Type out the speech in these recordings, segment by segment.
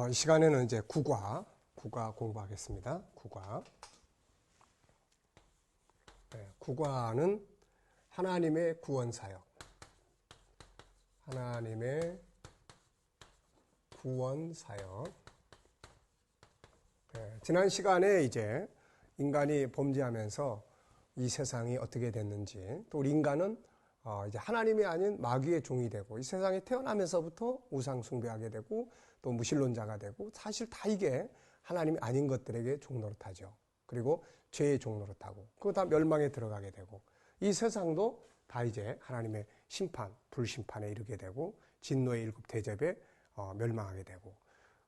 이 시간에는 이제 국어 공부하겠습니다. 국어는 하나님의 구원 사역. 하나님의 구원 사역. 지난 시간에 이제 인간이 범죄하면서 이 세상이 어떻게 됐는지, 또 우리 인간은 이제 하나님이 아닌 마귀의 종이 되고, 이 세상에 태어나면서부터 우상 숭배하게 되고, 또 무신론자가 되고, 사실 다 이게 하나님이 아닌 것들에게 종노릇하죠. 그리고 죄의 종노릇하고, 그거 다 멸망에 들어가게 되고, 이 세상도 다 이제 하나님의 심판, 불심판에 이르게 되고, 진노의 일곱 대접에 멸망하게 되고,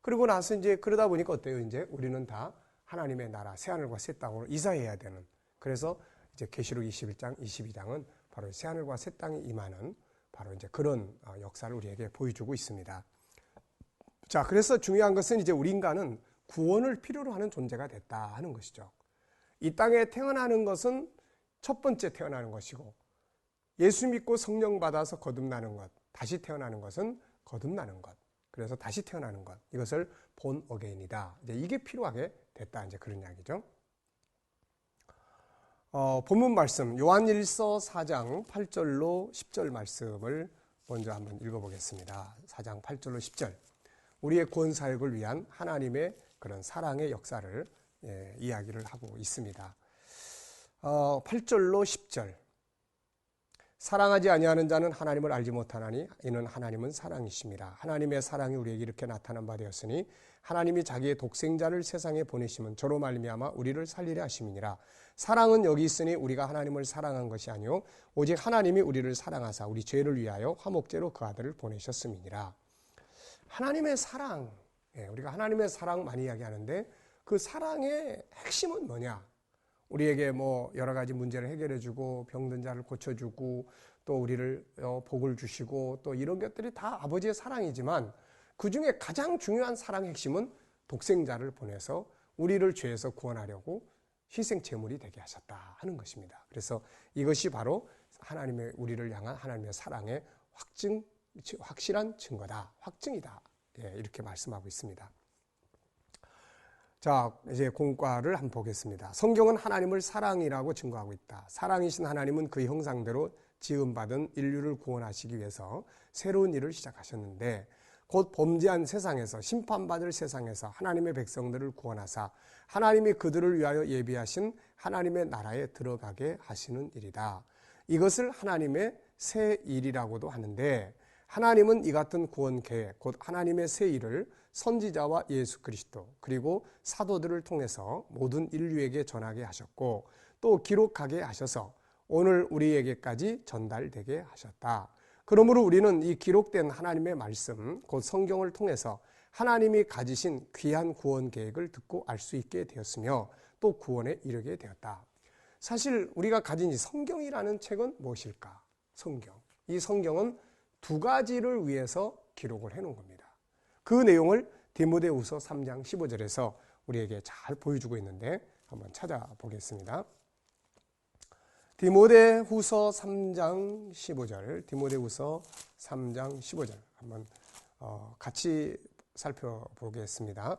그리고 나서 이제 그러다 보니까 어때요? 이제 우리는 다 하나님의 나라, 새하늘과 새 땅으로 이사해야 되는, 그래서 이제 계시록 21장, 22장은 바로 새하늘과 새 땅이 임하는 바로 이제 그런 역사를 우리에게 보여주고 있습니다. 자, 그래서 중요한 것은 이제 우리 인간은 구원을 필요로 하는 존재가 됐다 하는 것이죠. 이 땅에 태어나는 것은 첫 번째 태어나는 것이고, 예수 믿고 성령 받아서 거듭나는 것, 다시 태어나는 것은 거듭나는 것, 그래서 다시 태어나는 것, 이것을 본 어게인이다. 이제 이게 필요하게 됐다, 이제 그런 이야기죠. 본문 말씀 요한일서 4장 8절로 10절 말씀을 먼저 한번 읽어보겠습니다. 4장 8절로 10절. 우리의 구원 사역을 위한 하나님의 그런 사랑의 역사를 이야기를 하고 있습니다. 8절로 10절. 사랑하지 아니하는 자는 하나님을 알지 못하나니 이는 하나님은 사랑이십니다. 하나님의 사랑이 우리에게 이렇게 나타난 바 되었으니 하나님이 자기의 독생자를 세상에 보내심은 저로 말미암아 우리를 살리려 하심이니라. 사랑은 여기 있으니 우리가 하나님을 사랑한 것이 아니요 오직 하나님이 우리를 사랑하사 우리 죄를 위하여 화목제로 그 아들을 보내셨음이니라. 하나님의 사랑, 우리가 하나님의 사랑 많이 이야기하는데 그 사랑의 핵심은 뭐냐? 우리에게 뭐 여러 가지 문제를 해결해주고 병든 자를 고쳐주고 또 우리를 복을 주시고 또 이런 것들이 다 아버지의 사랑이지만 그 중에 가장 중요한 사랑의 핵심은 독생자를 보내서 우리를 죄에서 구원하려고 희생 제물이 되게 하셨다 하는 것입니다. 그래서 이것이 바로 하나님의 우리를 향한 하나님의 사랑의 확실한 증거다, 확증이다, 이렇게 말씀하고 있습니다. 자, 이제 공과를 한번 보겠습니다. 성경은 하나님을 사랑이라고 증거하고 있다. 사랑이신 하나님은 그 형상대로 지음받은 인류를 구원하시기 위해서 새로운 일을 시작하셨는데, 곧 범죄한 세상에서, 심판받을 세상에서 하나님의 백성들을 구원하사 하나님이 그들을 위하여 예비하신 하나님의 나라에 들어가게 하시는 일이다. 이것을 하나님의 새 일이라고도 하는데, 하나님은 이 같은 구원 계획, 곧 하나님의 새 일을 선지자와 예수 그리스도 그리고 사도들을 통해서 모든 인류에게 전하게 하셨고, 또 기록하게 하셔서 오늘 우리에게까지 전달되게 하셨다. 그러므로 우리는 이 기록된 하나님의 말씀, 곧 성경을 통해서 하나님이 가지신 귀한 구원 계획을 듣고 알 수 있게 되었으며 또 구원에 이르게 되었다. 사실 우리가 가진 이 성경이라는 책은 무엇일까? 성경. 이 성경은 두 가지를 위해서 기록을 해놓은 겁니다. 그 내용을 디모데후서 3장 15절에서 우리에게 잘 보여주고 있는데 한번 찾아보겠습니다. 디모데후서 3장 15절, 디모데후서 3장 15절 한번 같이 살펴보겠습니다.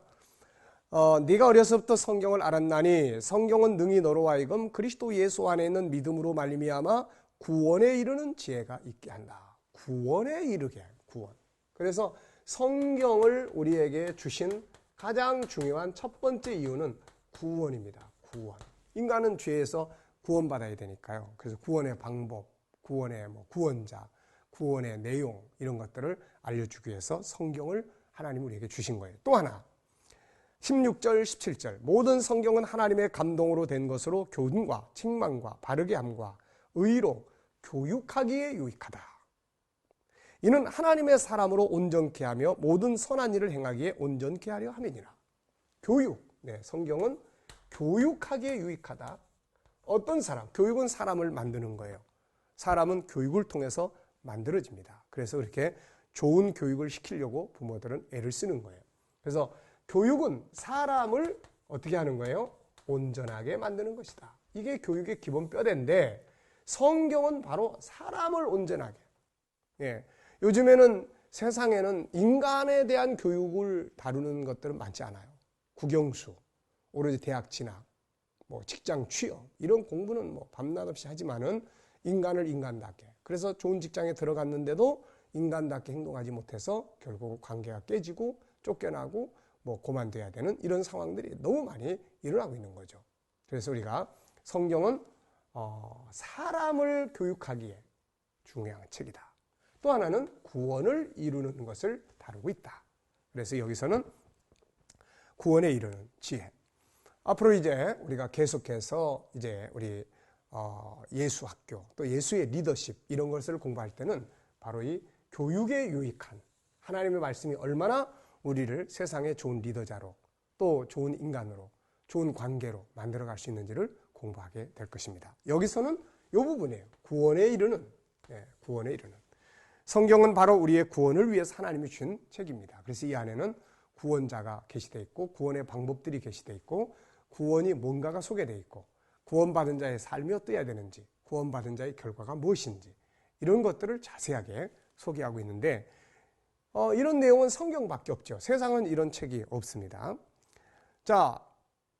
네가 어려서부터 성경을 알았나니 성경은 능히 너로 하여금 그리스도 예수 안에 있는 믿음으로 말미암아 구원에 이르는 지혜가 있게 한다. 구원에 이르게, 구원. 그래서 성경을 우리에게 주신 가장 중요한 첫 번째 이유는 구원입니다. 구원. 인간은 죄에서 구원받아야 되니까요. 그래서 구원의 방법, 구원의 구원자, 구원의 내용, 이런 것들을 알려주기 위해서 성경을 하나님이 우리에게 주신 거예요. 또 하나, 16절, 17절. 모든 성경은 하나님의 감동으로 된 것으로 교훈과 책망과 바르게 함과 의로 교육하기에 유익하다. 이는 하나님의 사람으로 온전케 하며 모든 선한 일을 행하기에 온전케 하려 함이니라. 교육. 성경은 교육하기에 유익하다. 어떤 사람? 교육은 사람을 만드는 거예요. 사람은 교육을 통해서 만들어집니다. 그래서 그렇게 좋은 교육을 시키려고 부모들은 애를 쓰는 거예요. 그래서 교육은 사람을 어떻게 하는 거예요? 온전하게 만드는 것이다. 이게 교육의 기본 뼈대인데 성경은 바로 사람을 온전하게. 요즘에는 세상에는 인간에 대한 교육을 다루는 것들은 많지 않아요. 국영수, 오로지 대학 진학, 뭐 직장 취업 이런 공부는 뭐 밤낮 없이 하지만은 인간을 인간답게, 그래서 좋은 직장에 들어갔는데도 인간답게 행동하지 못해서 결국 관계가 깨지고 쫓겨나고 뭐 고만돼야 되는 이런 상황들이 너무 많이 일어나고 있는 거죠. 그래서 우리가 성경은 사람을 교육하기에 중요한 책이다. 또 하나는 구원을 이루는 것을 다루고 있다. 그래서 여기서는 구원에 이르는 지혜. 앞으로 이제 우리가 계속해서 이제 우리 예수학교 또 예수의 리더십 이런 것을 공부할 때는 바로 이 교육에 유익한 하나님의 말씀이 얼마나 우리를 세상의 좋은 리더자로 또 좋은 인간으로 좋은 관계로 만들어갈 수 있는지를 공부하게 될 것입니다. 여기서는 이 부분이에요. 구원에 이르는, 구원에 이르는. 성경은 바로 우리의 구원을 위해서 하나님이 주신 책입니다. 그래서 이 안에는 구원자가 게시되어 있고 구원의 방법들이 게시되어 있고 구원이 뭔가가 소개되어 있고 구원받은 자의 삶이 어떠해야 되는지 구원받은 자의 결과가 무엇인지 이런 것들을 자세하게 소개하고 있는데 이런 내용은 성경밖에 없죠. 세상은 이런 책이 없습니다. 자,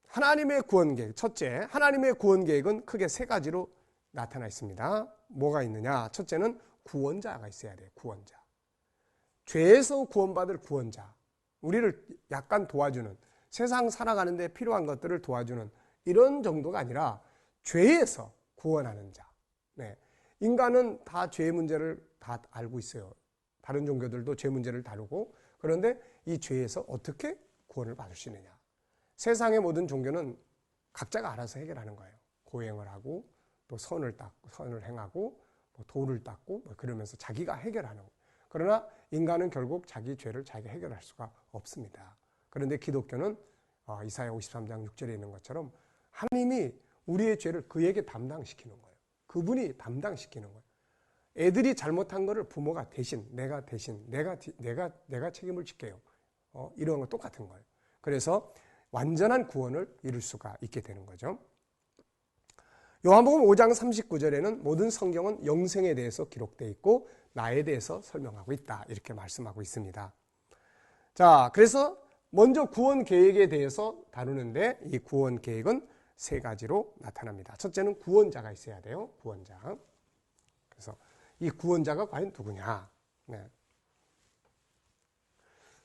하나님의 구원 계획. 첫째, 하나님의 구원 계획은 크게 세 가지로 나타나 있습니다. 뭐가 있느냐? 첫째는 구원자가 있어야 돼요. 구원자. 죄에서 구원받을 구원자. 우리를 약간 도와주는, 세상 살아가는데 필요한 것들을 도와주는 이런 정도가 아니라 죄에서 구원하는 자. 인간은 다 죄의 문제를 다 알고 있어요. 다른 종교들도 죄 문제를 다루고, 그런데 이 죄에서 어떻게 구원을 받을 수 있느냐. 세상의 모든 종교는 각자가 알아서 해결하는 거예요. 고행을 하고 또 선을 행하고 뭐 도를 닦고 뭐 그러면서 자기가 해결하는 거예요. 그러나 인간은 결국 자기 죄를 자기가 해결할 수가 없습니다. 그런데 기독교는 이사야 53장 6절에 있는 것처럼 하나님이 우리의 죄를 그에게 담당시키는 거예요. 그분이 담당시키는 거예요. 애들이 잘못한 거를 부모가 내가 책임을 질게요. 이런 거 똑같은 거예요. 그래서 완전한 구원을 이룰 수가 있게 되는 거죠. 요한복음 5장 39절에는 모든 성경은 영생에 대해서 기록되어 있고 나에 대해서 설명하고 있다. 이렇게 말씀하고 있습니다. 자, 그래서 먼저 구원 계획에 대해서 다루는데 이 구원 계획은 세 가지로 나타납니다. 첫째는 구원자가 있어야 돼요. 구원자. 그래서 이 구원자가 과연 누구냐?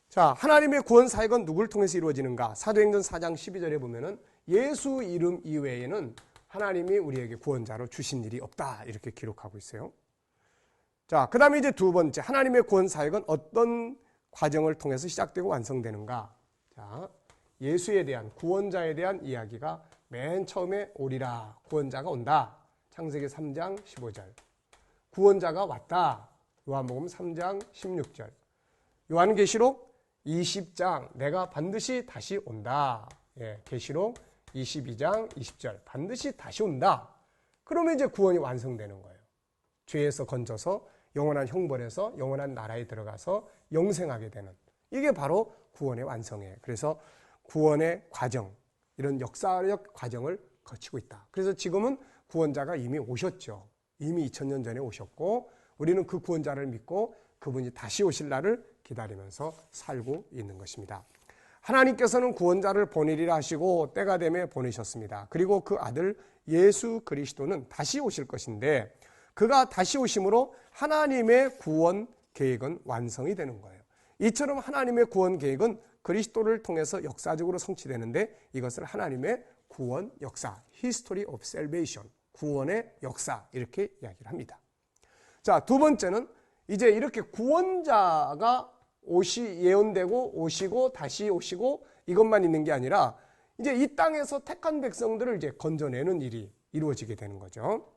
자, 하나님의 구원 사역은 누구를 통해서 이루어지는가? 사도행전 4장 12절에 보면은 예수 이름 이외에는 하나님이 우리에게 구원자로 주신 일이 없다. 이렇게 기록하고 있어요. 자, 그 다음에 이제 두 번째, 하나님의 구원 사역은 어떤 과정을 통해서 시작되고 완성되는가? 자, 예수에 대한, 구원자에 대한 이야기가 맨 처음에 오리라. 구원자가 온다. 창세기 3장 15절. 구원자가 왔다. 요한복음 3장 16절. 요한계시록 20장 내가 반드시 다시 온다. 계시록 22장 20절 반드시 다시 온다. 그러면 이제 구원이 완성되는 거예요. 죄에서 건져서 영원한 형벌에서 영원한 나라에 들어가서 영생하게 되는, 이게 바로 구원의 완성이에요. 그래서 구원의 과정, 이런 역사적 과정을 거치고 있다. 그래서 지금은 구원자가 이미 오셨죠. 이미 2000년 전에 오셨고 우리는 그 구원자를 믿고 그분이 다시 오실 날을 기다리면서 살고 있는 것입니다. 하나님께서는 구원자를 보내리라 하시고 때가 되매 보내셨습니다. 그리고 그 아들 예수 그리스도는 다시 오실 것인데 그가 다시 오심으로 하나님의 구원 계획은 완성이 되는 거예요. 이처럼 하나님의 구원 계획은 그리스도를 통해서 역사적으로 성취되는데 이것을 하나님의 구원 역사, History of Salvation, 구원의 역사 이렇게 이야기를 합니다. 자, 두 번째는 이제 이렇게 구원자가 예언되고 오시고 다시 오시고 이것만 있는 게 아니라 이제 이 땅에서 택한 백성들을 이제 건져내는 일이 이루어지게 되는 거죠.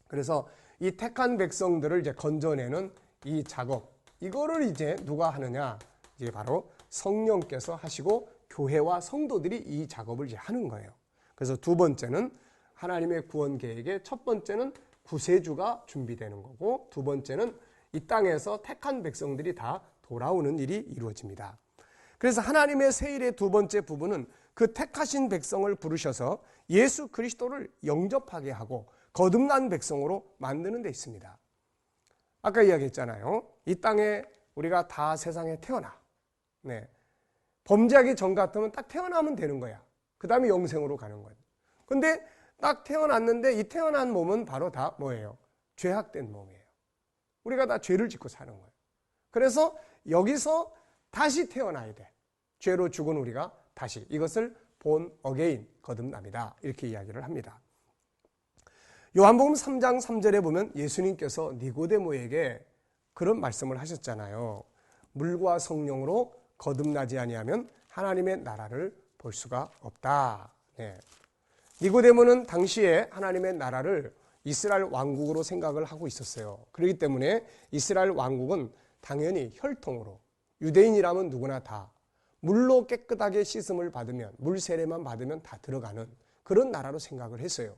그래서 이 택한 백성들을 이제 건져내는 이 작업, 이거를 이제 누가 하느냐? 이제 바로 성령께서 하시고 교회와 성도들이 이 작업을 이제 하는 거예요. 그래서 두 번째는 하나님의 구원 계획의 첫 번째는 구세주가 준비되는 거고 두 번째는 이 땅에서 택한 백성들이 다 돌아오는 일이 이루어집니다. 그래서 하나님의 세일의 두 번째 부분은 그 택하신 백성을 부르셔서 예수 그리스도를 영접하게 하고 거듭난 백성으로 만드는 데 있습니다. 아까 이야기했잖아요. 이 땅에 우리가 다 세상에 태어나. 네. 범죄하기 전 같으면 딱 태어나면 되는 거야. 그 다음에 영생으로 가는 거야. 근데 딱 태어났는데 이 태어난 몸은 바로 다 뭐예요? 죄악된 몸이에요. 우리가 다 죄를 짓고 사는 거예요. 그래서 여기서 다시 태어나야 돼. 죄로 죽은 우리가 다시. 이것을 본 어게인, 거듭납니다. 이렇게 이야기를 합니다. 요한복음 3장 3절에 보면 예수님께서 니고데모에게 그런 말씀을 하셨잖아요. 물과 성령으로 거듭나지 아니하면 하나님의 나라를 볼 수가 없다. 네. 니고데모는 당시에 하나님의 나라를 이스라엘 왕국으로 생각을 하고 있었어요. 그렇기 때문에 이스라엘 왕국은 당연히 혈통으로, 유대인이라면 누구나 다 물로 깨끗하게 씻음을 받으면, 물 세례만 받으면 다 들어가는 그런 나라로 생각을 했어요.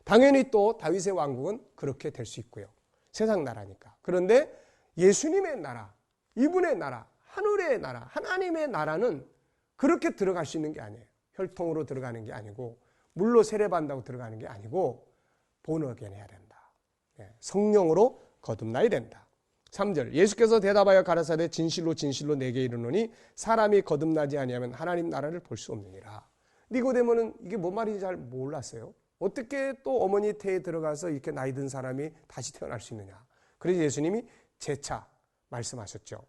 당연히 또 다윗의 왕국은 그렇게 될 수 있고요. 세상 나라니까. 그런데 예수님의 나라, 이분의 나라, 하늘의 나라, 하나님의 나라는 그렇게 들어갈 수 있는 게 아니에요. 혈통으로 들어가는 게 아니고, 물로 세례받는다고 들어가는 게 아니고 본어게인 해야 된다. 성령으로 거듭나야 된다. 3절 예수께서 대답하여 가라사대 진실로 진실로 내게 이르노니 사람이 거듭나지 아니하면 하나님 나라를 볼 수 없느니라. 니고데모는 이게 뭔 말인지 잘 몰랐어요. 어떻게 또 어머니 태에 들어가서 이렇게 나이 든 사람이 다시 태어날 수 있느냐. 그래서 예수님이 재차 말씀하셨죠.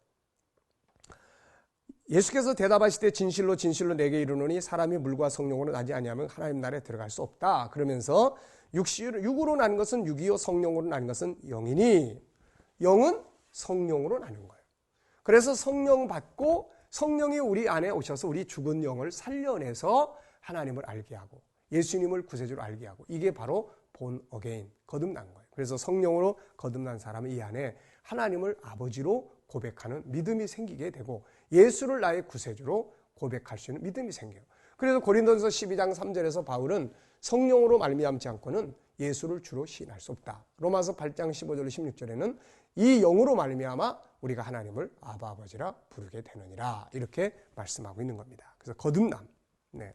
예수께서 대답하실 때 진실로 진실로 내게 이르노니 사람이 물과 성령으로 나지 아니하면 하나님 나라에 들어갈 수 없다. 그러면서 육으로 나는 것은 육이요 성령으로 나는 것은 영이니 영은 성령으로 나는 거예요. 그래서 성령 받고 성령이 우리 안에 오셔서 우리 죽은 영을 살려내서 하나님을 알게 하고 예수님을 구세주로 알게 하고 이게 바로 본 어게인, 거듭난 거예요. 그래서 성령으로 거듭난 사람은 이 안에 하나님을 아버지로 고백하는 믿음이 생기게 되고 예수를 나의 구세주로 고백할 수 있는 믿음이 생겨요. 그래서 고린도전서 12장 3절에서 바울은 성령으로 말미암지 않고는 예수를 주로 시인할 수 없다. 로마서 8장 15절 16절에는 이 영으로 말미암아 우리가 하나님을 아바 아버지라 부르게 되느니라 이렇게 말씀하고 있는 겁니다. 그래서 거듭남. 네.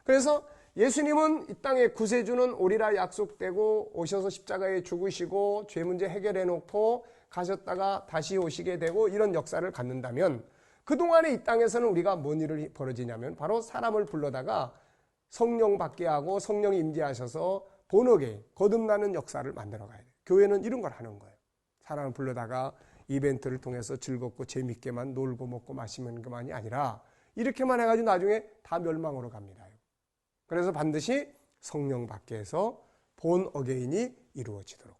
그래서 예수님은 이 땅에 구세주는 오리라 약속되고 오셔서 십자가에 죽으시고 죄 문제 해결해 놓고 가셨다가 다시 오시게 되고 이런 역사를 갖는다면 그동안에 이 땅에서는 우리가 뭔 일이 벌어지냐면 바로 사람을 불러다가 성령 받게 하고 성령이 임재하셔서 본어게인, 거듭나는 역사를 만들어 가야 돼요. 교회는 이런 걸 하는 거예요. 사람을 불러다가 이벤트를 통해서 즐겁고 재밌게만 놀고 먹고 마시는 것만이 아니라 이렇게만 해가지고 나중에 다 멸망으로 갑니다. 그래서 반드시 성령 받게 해서 본 어게인이 이루어지도록.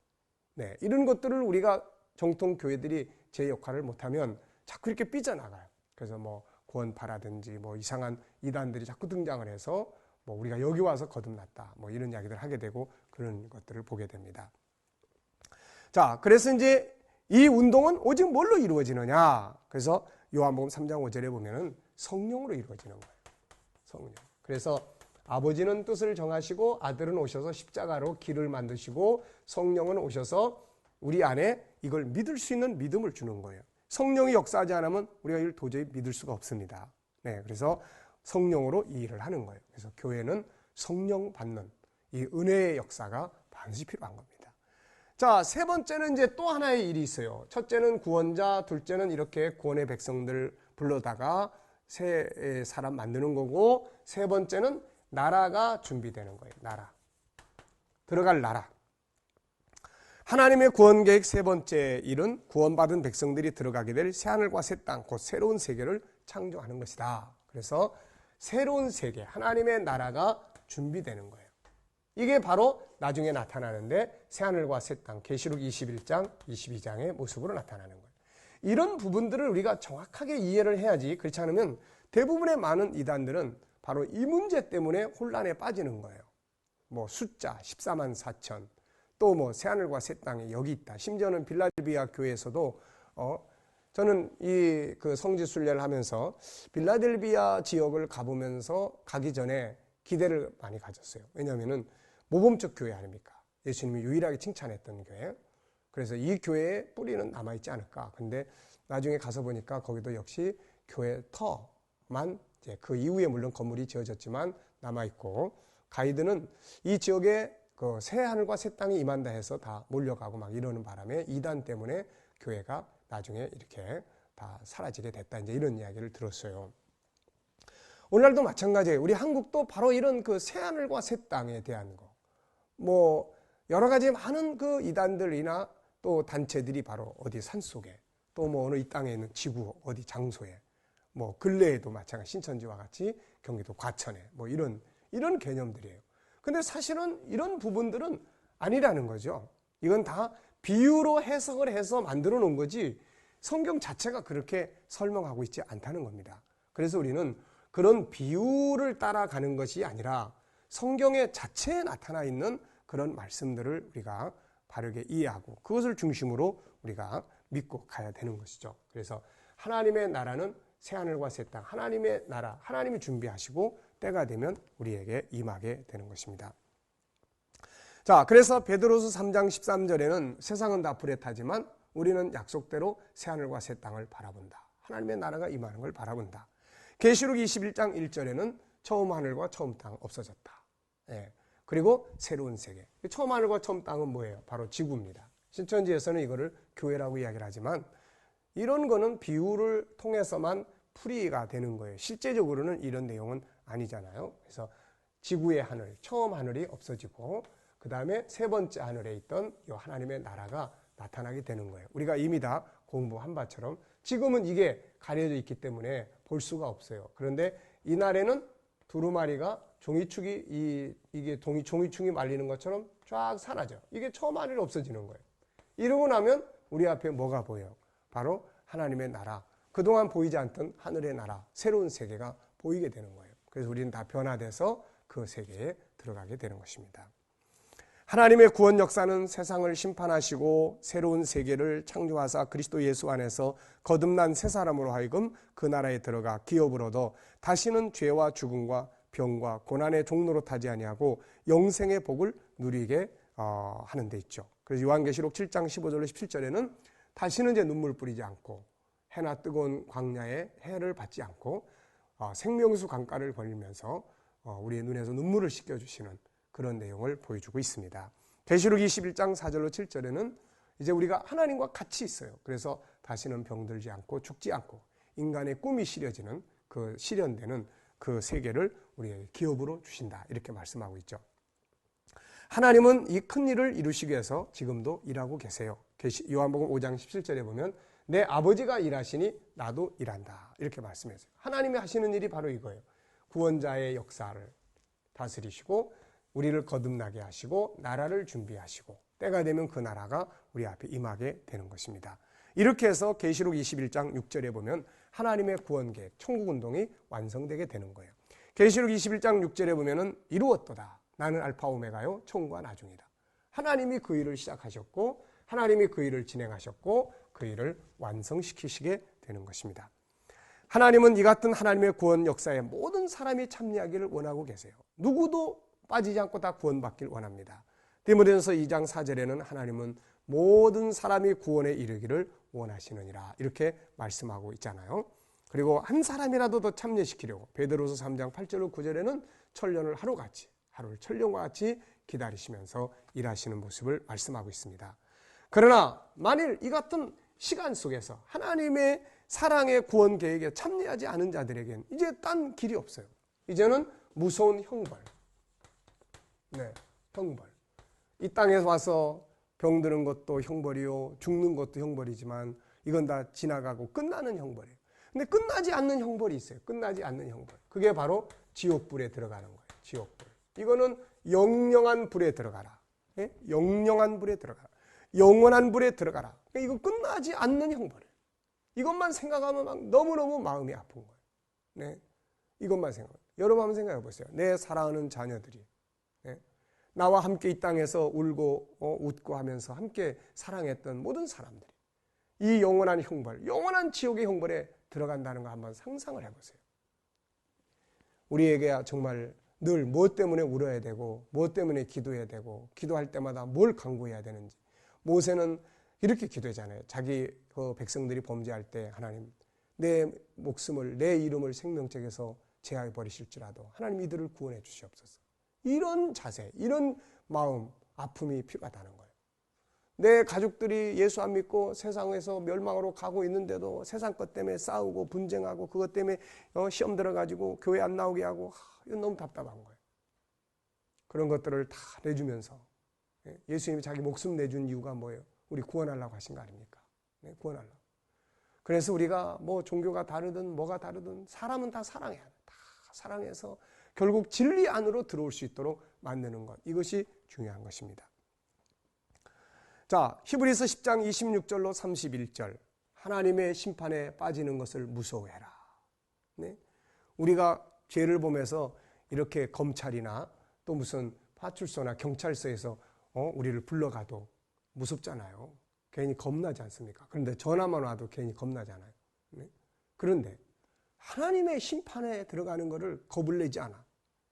네, 이런 것들을 우리가 정통 교회들이 제 역할을 못하면 자꾸 이렇게 삐져나가요. 그래서 뭐 구원파라든지 뭐 이상한 이단들이 자꾸 등장을 해서 뭐 우리가 여기 와서 거듭났다. 뭐 이런 이야기들 하게 되고 그런 것들을 보게 됩니다. 자, 그래서 이제 이 운동은 오직 뭘로 이루어지느냐? 그래서 요한복음 3장 5절에 보면은 성령으로 이루어지는 거예요. 성령. 그래서 아버지는 뜻을 정하시고 아들은 오셔서 십자가로 길을 만드시고 성령은 오셔서 우리 안에 이걸 믿을 수 있는 믿음을 주는 거예요. 성령이 역사하지 않으면 우리가 이걸 도저히 믿을 수가 없습니다. 네, 그래서 성령으로 이 일을 하는 거예요. 그래서 교회는 성령 받는 이 은혜의 역사가 반드시 필요한 겁니다. 자, 세 번째는 이제 또 하나의 일이 있어요. 첫째는 구원자, 둘째는 이렇게 구원의 백성들 불러다가 새 사람 만드는 거고 세 번째는 나라가 준비되는 거예요. 나라. 들어갈 나라. 하나님의 구원 계획 세 번째 일은 구원받은 백성들이 들어가게 될 새하늘과 새 땅, 곧 새로운 세계를 창조하는 것이다. 그래서 새로운 세계, 하나님의 나라가 준비되는 거예요. 이게 바로 나중에 나타나는데 새하늘과 새 땅, 계시록 21장, 22장의 모습으로 나타나는 거예요. 이런 부분들을 우리가 정확하게 이해를 해야지 그렇지 않으면 대부분의 많은 이단들은 바로 이 문제 때문에 혼란에 빠지는 거예요. 뭐 숫자 14만 4천 또 뭐 새하늘과 새 땅에 여기 있다. 심지어는 빌라델비아 교회에서도 저는 이 그 성지 순례를 하면서 빌라델비아 지역을 가보면서 가기 전에 기대를 많이 가졌어요. 왜냐하면은 모범적 교회 아닙니까? 예수님이 유일하게 칭찬했던 교회. 그래서 이 교회의 뿌리는 남아있지 않을까. 근데 나중에 가서 보니까 거기도 역시 교회 터만 이제 그 이후에 물론 건물이 지어졌지만 남아있고 가이드는 이 지역에 그 새 하늘과 새 땅이 임한다 해서 다 몰려가고 막 이러는 바람에 이단 때문에 교회가 나중에 이렇게 다 다 사라지게 됐다. 이제 이런 이야기를 들었어요. 오늘날도 마찬가지예요. 우리 한국도 바로 이런 그 새하늘과 새 땅에 대한 거, 뭐 여러 가지 많은 그 이단들이나 또 단체들이 바로 어디 산속에, 또 뭐 어느 이 땅에 있는 지구 어디 장소에, 뭐 근래에도 마찬가지 신천지와 같이 경기도 과천에 뭐 이런 개념들이에요. 근데 사실은 이런 부분들은 아니라는 거죠. 이건 다 비유로 해석을 해서 만들어 놓은 거지 성경 자체가 그렇게 설명하고 있지 않다는 겁니다. 그래서 우리는 그런 비유를 따라가는 것이 아니라 성경의 자체에 나타나 있는 그런 말씀들을 우리가 바르게 이해하고 그것을 중심으로 우리가 믿고 가야 되는 것이죠. 그래서 하나님의 나라는 새하늘과 새 땅, 하나님의 나라, 하나님이 준비하시고 때가 되면 우리에게 임하게 되는 것입니다. 자, 그래서 베드로서 3장 13절에는 세상은 다 불에 타지만 우리는 약속대로 새하늘과 새 땅을 바라본다. 하나님의 나라가 임하는 걸 바라본다. 계시록 21장 1절에는 처음 하늘과 처음 땅 없어졌다. 예. 그리고 새로운 세계. 처음 하늘과 처음 땅은 뭐예요? 바로 지구입니다. 신천지에서는 이거를 교회라고 이야기를 하지만 이런 거는 비유를 통해서만 풀이가 되는 거예요. 실제적으로는 이런 내용은 아니잖아요. 그래서 지구의 하늘, 처음 하늘이 없어지고 그 다음에 세 번째 하늘에 있던 이 하나님의 나라가 나타나게 되는 거예요. 우리가 이미 다 공부한 바처럼 지금은 이게 가려져 있기 때문에 볼 수가 없어요. 그런데 이날에는 두루마리가 종이축이 이게 종이축이 말리는 것처럼 쫙 사라져. 이게 처음 하늘이 없어지는 거예요. 이러고 나면 우리 앞에 뭐가 보여요? 바로 하나님의 나라, 그동안 보이지 않던 하늘의 나라, 새로운 세계가 보이게 되는 거예요. 그래서 우리는 다 변화돼서 그 세계에 들어가게 되는 것입니다. 하나님의 구원 역사는 세상을 심판하시고 새로운 세계를 창조하사 그리스도 예수 안에서 거듭난 새 사람으로 하여금 그 나라에 들어가 기업을 얻어 다시는 죄와 죽음과 병과 고난의 종로로 타지 아니하고 영생의 복을 누리게 하는 데 있죠. 그래서 요한계시록 7장 15절로 17절에는 다시는 이제 눈물 뿌리지 않고 해나 뜨거운 광야에 해를 받지 않고 생명수 강가를 벌리면서 우리의 눈에서 눈물을 씻겨주시는 그런 내용을 보여주고 있습니다. 계시록 21장 4절로 7절에는 이제 우리가 하나님과 같이 있어요. 그래서 다시는 병들지 않고 죽지 않고 인간의 꿈이 실현되는 그 실현되는 그 세계를 우리에게 기업으로 주신다. 이렇게 말씀하고 있죠. 하나님은 이 큰 일을 이루시기 위해서 지금도 일하고 계세요. 요한복음 5장 17절에 보면 내 아버지가 일하시니 나도 일한다. 이렇게 말씀했어요. 하나님이 하시는 일이 바로 이거예요. 구원자의 역사를 다스리시고 우리를 거듭나게 하시고 나라를 준비하시고 때가 되면 그 나라가 우리 앞에 임하게 되는 것입니다. 이렇게 해서 계시록 21장 6절에 보면 하나님의 구원계획, 천국운동이 완성되게 되는 거예요. 계시록 21장 6절에 보면은 이루었도다. 나는 알파 오메가요 처음과 나중이다. 하나님이 그 일을 시작하셨고 하나님이 그 일을 진행하셨고 그 일을 완성시키시게 되는 것입니다. 하나님은 이 같은 하나님의 구원 역사에 모든 사람이 참여하기를 원하고 계세요. 누구도 빠지지 않고 다 구원받길 원합니다. 디모데전서 2장 4절에는 하나님은 모든 사람이 구원에 이르기를 원하시느니라 이렇게 말씀하고 있잖아요. 그리고 한 사람이라도 더 참여시키려고 베드로서 3장 8절로 9절에는 천년을 하루같이 하루를 천년과 같이 기다리시면서 일하시는 모습을 말씀하고 있습니다. 그러나 만일 이 같은 시간 속에서 하나님의 사랑의 구원 계획에 참여하지 않은 자들에게는 이제 딴 길이 없어요. 이제는 무서운 형벌. 네, 형벌. 이 땅에서 와서 병드는 것도 형벌이요, 죽는 것도 형벌이지만 이건 다 지나가고 끝나는 형벌이에요. 근데 끝나지 않는 형벌이 있어요. 끝나지 않는 형벌. 그게 바로 지옥불에 들어가는 거예요. 지옥불. 이거는 영영한 불에 들어가라. 예? 영영한 불에 들어가라. 영원한 불에 들어가라. 그러니까 이거 끝나지 않는 형벌이에요. 이것만 생각하면 막 너무너무 마음이 아픈 거예요. 네. 이것만 생각해요. 여러분 한번 생각해 보세요. 내 사랑하는 자녀들이 나와 함께 이 땅에서 울고 웃고 하면서 함께 사랑했던 모든 사람들이 이 영원한 형벌, 영원한 지옥의 형벌에 들어간다는 거 한번 상상을 해보세요. 우리에게 정말 늘 무엇 때문에 울어야 되고 무엇 때문에 기도해야 되고 기도할 때마다 뭘 간구해야 되는지. 모세는 이렇게 기도했잖아요. 자기 백성들이 범죄할 때 하나님 내 목숨을 내 이름을 생명책에서 제하여 버리실지라도 하나님 이들을 구원해 주시옵소서. 이런 자세, 이런 마음, 아픔이 필요하다는 거예요. 내 가족들이 예수 안 믿고 세상에서 멸망으로 가고 있는데도 세상 것 때문에 싸우고 분쟁하고 그것 때문에 시험 들어가지고 교회 안 나오게 하고 이건 너무 답답한 거예요. 그런 것들을 다 내주면서 예수님이 자기 목숨 내준 이유가 뭐예요? 우리 구원하려고 하신 거 아닙니까? 네, 구원하려고. 그래서 우리가 뭐 종교가 다르든 뭐가 다르든 사람은 다 사랑해야 돼. 다 사랑해서 결국 진리 안으로 들어올 수 있도록 만드는 것. 이것이 중요한 것입니다. 자, 히브리서 10장 26절로 31절. 하나님의 심판에 빠지는 것을 무서워해라. 네? 우리가 죄를 보면서 이렇게 검찰이나 또 무슨 파출소나 경찰서에서 우리를 불러가도 무섭잖아요. 괜히 겁나지 않습니까? 그런데 전화만 와도 괜히 겁나잖아요. 네? 그런데 하나님의 심판에 들어가는 것을 겁을 내지 않아.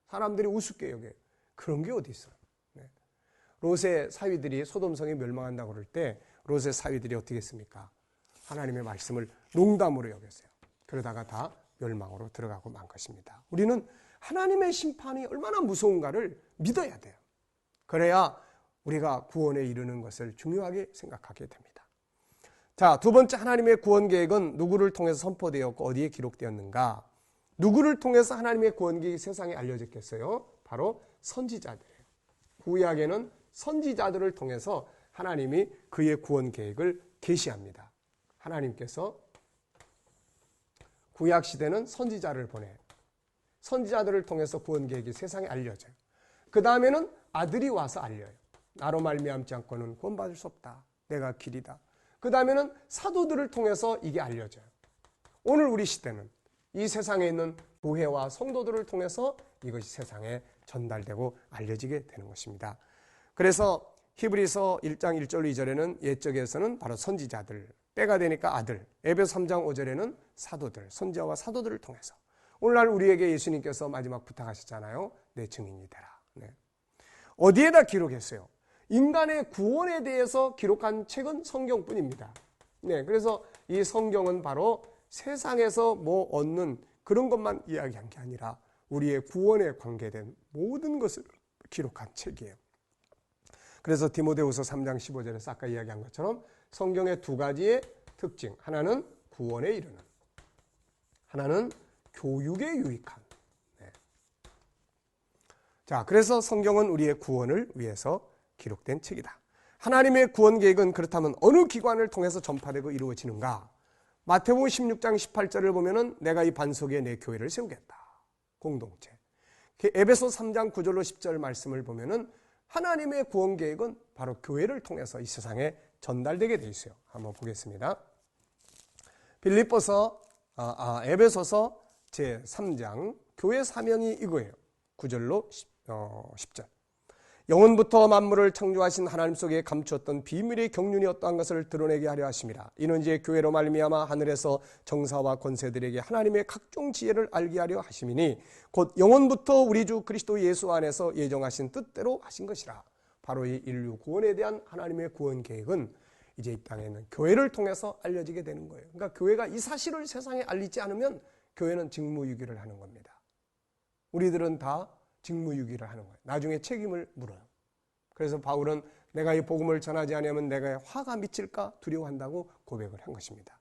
사람들이 우습게 여겨요. 그런 게 어디 있어요? 네. 롯의 사위들이 소돔성에 멸망한다고 그럴 때 롯의 사위들이 어떻게 했습니까? 하나님의 말씀을 농담으로 여겼어요. 그러다가 다 멸망으로 들어가고 만 것입니다. 우리는 하나님의 심판이 얼마나 무서운가를 믿어야 돼요. 그래야 우리가 구원에 이르는 것을 중요하게 생각하게 됩니다. 자, 두 번째 하나님의 구원 계획은 누구를 통해서 선포되었고 어디에 기록되었는가? 누구를 통해서 하나님의 구원 계획이 세상에 알려졌겠어요? 바로 선지자들이에요. 구약에는 선지자들을 통해서 하나님이 그의 구원 계획을 계시합니다. 하나님께서 구약 시대는 선지자를 보내요. 선지자들을 통해서 구원 계획이 세상에 알려져요. 그 다음에는 아들이 와서 알려요. 나로 말미암지 않고는 구원받을 수 없다. 내가 길이다. 그 다음에는 사도들을 통해서 이게 알려져요. 오늘 우리 시대는 이 세상에 있는 교회와 성도들을 통해서 이것이 세상에 전달되고 알려지게 되는 것입니다. 그래서 히브리서 1장 1절 2절에는 옛적에서는 바로 선지자들, 때가 되니까 아들, 에베소 3장 5절에는 사도들, 선지자와 사도들을 통해서 오늘날 우리에게 예수님께서 마지막 부탁하셨잖아요. 내 증인이 되라. 네. 어디에다 기록했어요? 인간의 구원에 대해서 기록한 책은 성경뿐입니다. 네, 그래서 이 성경은 바로 세상에서 뭐 얻는 그런 것만 이야기한 게 아니라 우리의 구원에 관계된 모든 것을 기록한 책이에요. 그래서 디모데후서 3장 15절에서 아까 이야기한 것처럼 성경의 두 가지의 특징, 하나는 구원에 이르는, 하나는 교육에 유익한. 네. 자, 그래서 성경은 우리의 구원을 위해서 기록된 책이다. 하나님의 구원 계획은 그렇다면 어느 기관을 통해서 전파되고 이루어지는가? 마태복음 16장 18절을 보면은 내가 이 반석에 내 교회를 세우겠다. 공동체. 에베소 3장 9절로 10절 말씀을 보면은 하나님의 구원 계획은 바로 교회를 통해서 이 세상에 전달되게 돼 있어요. 한번 보겠습니다. 에베소서 제 3장 교회 사명이 이거예요. 9절로 10절. 영원부터 만물을 창조하신 하나님 속에 감추었던 비밀의 경륜이 어떠한 것을 드러내게 하려 하심이라. 이는 이제 교회로 말미암아 하늘에서 정사와 권세들에게 하나님의 각종 지혜를 알게 하려 하심이니 곧 영원부터 우리 주 그리스도 예수 안에서 예정하신 뜻대로 하신 것이라. 바로 이 인류 구원에 대한 하나님의 구원 계획은 이제 이 땅에 있는 교회를 통해서 알려지게 되는 거예요. 그러니까 교회가 이 사실을 세상에 알리지 않으면 교회는 직무유기를 하는 겁니다. 우리들은 다 직무유기를 하는 거예요. 나중에 책임을 물어요. 그래서 바울은 내가 이 복음을 전하지 않으면 내가 화가 미칠까 두려워한다고 고백을 한 것입니다.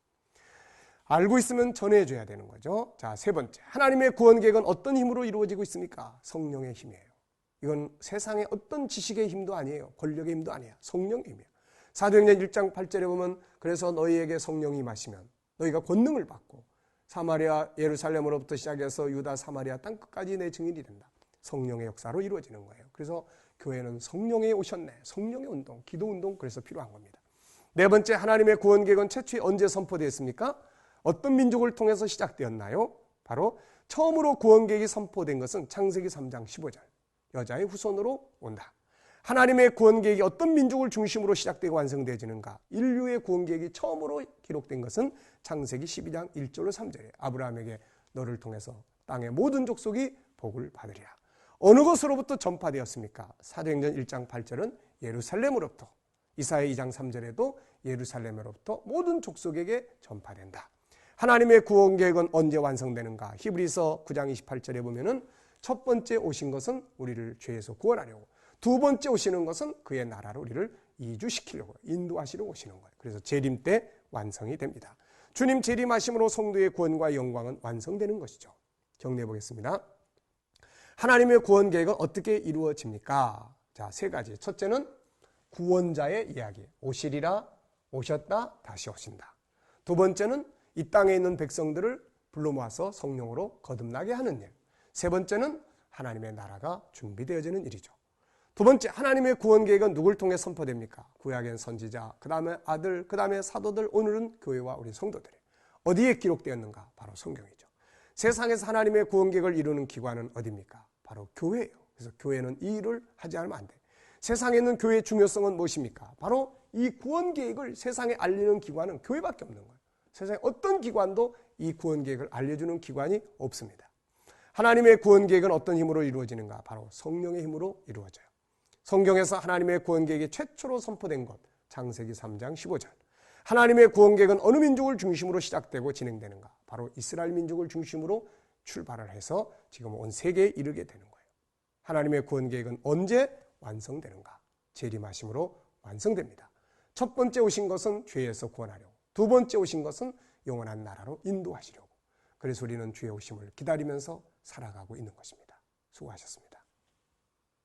알고 있으면 전해줘야 되는 거죠. 자, 세 번째. 하나님의 구원 계획은 어떤 힘으로 이루어지고 있습니까? 성령의 힘이에요. 이건 세상의 어떤 지식의 힘도 아니에요. 권력의 힘도 아니에요. 성령의 힘이에요. 사도행전 1장 8절에 보면 그래서 너희에게 성령이 임하시면 너희가 권능을 받고 사마리아 예루살렘으로부터 시작해서 유다 사마리아 땅끝까지 내 증인이 된다. 성령의 역사로 이루어지는 거예요. 그래서 교회는 성령이 오셨네. 성령의 운동, 기도 운동 그래서 필요한 겁니다. 네 번째, 하나님의 구원 계획은 최초에 언제 선포되었습니까? 어떤 민족을 통해서 시작되었나요? 바로 처음으로 구원 계획이 선포된 것은 창세기 3장 15절. 여자의 후손으로 온다. 하나님의 구원 계획이 어떤 민족을 중심으로 시작되고 완성되어지는가? 인류의 구원 계획이 처음으로 기록된 것은 창세기 12장 1절로 3절에 아브라함에게 너를 통해서 땅의 모든 족속이 복을 받으리라. 어느 것으로부터 전파되었습니까? 사도행전 1장 8절은 예루살렘으로부터, 이사야 2장 3절에도 예루살렘으로부터 모든 족속에게 전파된다. 하나님의 구원 계획은 언제 완성되는가? 히브리서 9장 28절에 보면은 첫 번째 오신 것은 우리를 죄에서 구원하려고, 두 번째 오시는 것은 그의 나라로 우리를 이주시키려고 인도하시려고 오시는 거예요. 그래서 재림 때 완성이 됩니다. 주님 재림하심으로 성도의 구원과 영광은 완성되는 것이죠. 정리해 보겠습니다. 하나님의 구원 계획은 어떻게 이루어집니까? 자, 세 가지. 첫째는 구원자의 이야기. 오시리라, 오셨다, 다시 오신다. 두 번째는 이 땅에 있는 백성들을 불러 모아서 성령으로 거듭나게 하는 일. 세 번째는 하나님의 나라가 준비되어지는 일이죠. 두 번째, 하나님의 구원 계획은 누굴 통해 선포됩니까? 구약엔 선지자, 그 다음에 아들, 그 다음에 사도들, 오늘은 교회와 우리 성도들이. 어디에 기록되었는가? 바로 성경이죠. 세상에서 하나님의 구원 계획을 이루는 기관은 어디입니까? 바로 교회예요. 그래서 교회는 이 일을 하지 않으면 안 돼요. 세상에 있는 교회의 중요성은 무엇입니까? 바로 이 구원 계획을 세상에 알리는 기관은 교회밖에 없는 거예요. 세상에 어떤 기관도 이 구원 계획을 알려주는 기관이 없습니다. 하나님의 구원 계획은 어떤 힘으로 이루어지는가? 바로 성령의 힘으로 이루어져요. 성경에서 하나님의 구원 계획이 최초로 선포된 것, 창세기 3장 15절. 하나님의 구원 계획은 어느 민족을 중심으로 시작되고 진행되는가? 바로 이스라엘 민족을 중심으로 출발을 해서 지금 온 세계에 이르게 되는 거예요. 하나님의 구원 계획은 언제 완성되는가? 재림하심으로 완성됩니다. 첫 번째 오신 것은 죄에서 구원하려고, 두 번째 오신 것은 영원한 나라로 인도하시려고. 그래서 우리는 주의 오심을 기다리면서 살아가고 있는 것입니다. 수고하셨습니다.